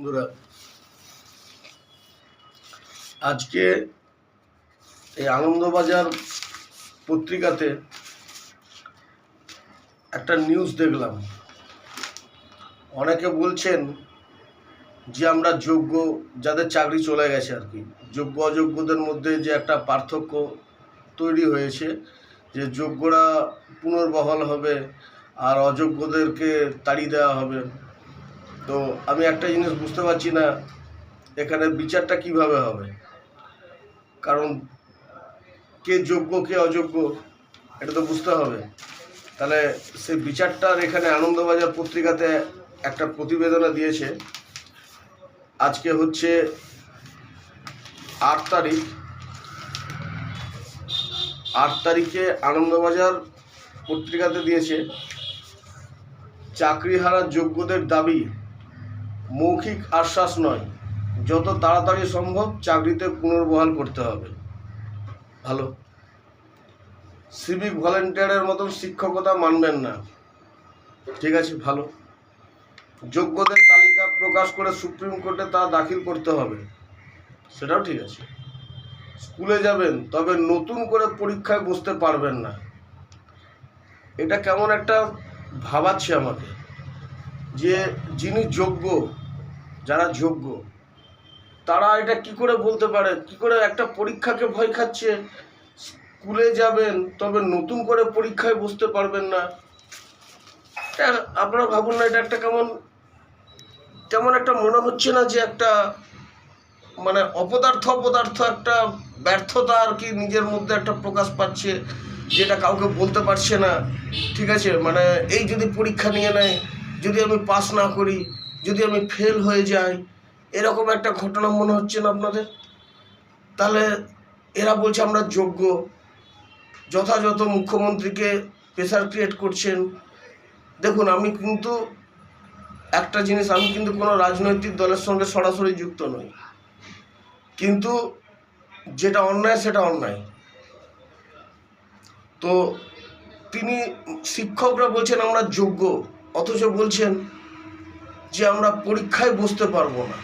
বন্ধুরা, আজকে এই আনন্দবাজার পত্রিকাতে একটা নিউজ দেখলাম। অনেকে বলছেন যে আমরা যোগ্য, যাদের চাকরি চলে গেছে আর কি, যোগ্য অযোগ্যদের মধ্যে যে একটা পার্থক্য তৈরি হয়েছে, যে যোগ্যরা পুনর্বহাল হবে আর অযোগ্যদেরকে তাড়িয়ে দেওয়া হবে। তো আমি একটা জিনিস বুঝতে পারছি না, এখানে বিচারটা কিভাবে হবে। কারণ কে যোগ্য কে অযোগ্য এটা তো বুঝতে হবে। তাহলে সেই বিচারটার এখানে আনন্দবাজার পত্রিকাতে একটা প্রতিবেদনে দিয়েছে। আজকে হচ্ছে 8 তারিখ। 8 তারিখে আনন্দবাজার পত্রিকাতে দিয়েছে, চাকরিহারা যোগ্যদের দাবি মৌখিক আশ্বাস নয়, যত তাড়াতাড়ি সম্ভব চাকরিতে পুনর্বহাল করতে হবে। ভালো। সিভিক ভলেন্টিয়ারের মতন শিক্ষকতা মানবেন না, ঠিক আছে, ভালো। যোগ্যদের তালিকা প্রকাশ করে সুপ্রিম কোর্টে তা দাখিল করতে হবে, সেটাও ঠিক আছে। স্কুলে যাবেন, তবে নতুন করে পরীক্ষায় বসতে পারবেন না। এটা কেমন একটা ভাবাচ্ছে আমাকে, যে যিনি যোগ্য, যারা যোগ্য তারা এটা কি করে বলতে পারে, কি করে একটা পরীক্ষাকে ভয় খাচ্ছে। স্কুলে যাবেন, তবে নতুন করে পরীক্ষায় বসতে পারবেন না। এটা আপনারা ভাবুন না, এটা একটা কেমন একটা মনে হচ্ছে না যে একটা মানে অপদার্থ একটা ব্যর্থতা আর কি নিজের মধ্যে একটা প্রকাশ পাচ্ছে, যেটা কাউকে বলতে পারছে না। ঠিক আছে, মানে এই যদি পরীক্ষা নিয়ে নেয়, যদি আমি পাস না করি, যদি আমি ফেল হয়ে যাই, এরকম একটা ঘটনা মনে হচ্ছে না আপনাদের? তাহলে এরা বলছে আমরা যোগ্য, যথাযথ মুখ্যমন্ত্রীকে প্রেসার ক্রিয়েট করছেন। দেখুন, আমি কিন্তু একটা জিনিস, আমি কিন্তু কোনো রাজনৈতিক দলের সঙ্গে সরাসরি যুক্ত নই, কিন্তু যেটা অন্যায় সেটা অন্যায়। তো তিনি, শিক্ষকরা বলছেন আমরা যোগ্য, অথচ বলছেন যে আমরা পরীক্ষায় বসতে পারবো না।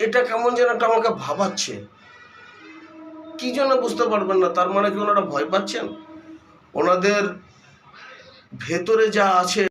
এটা কেমন যেন একটা আমাকে ভাবাচ্ছে। কি জন্য বুঝতে পারবেন না? তার মানে কি ওনারা ভয় পাচ্ছেন? ওনাদের ভেতরে যা আছে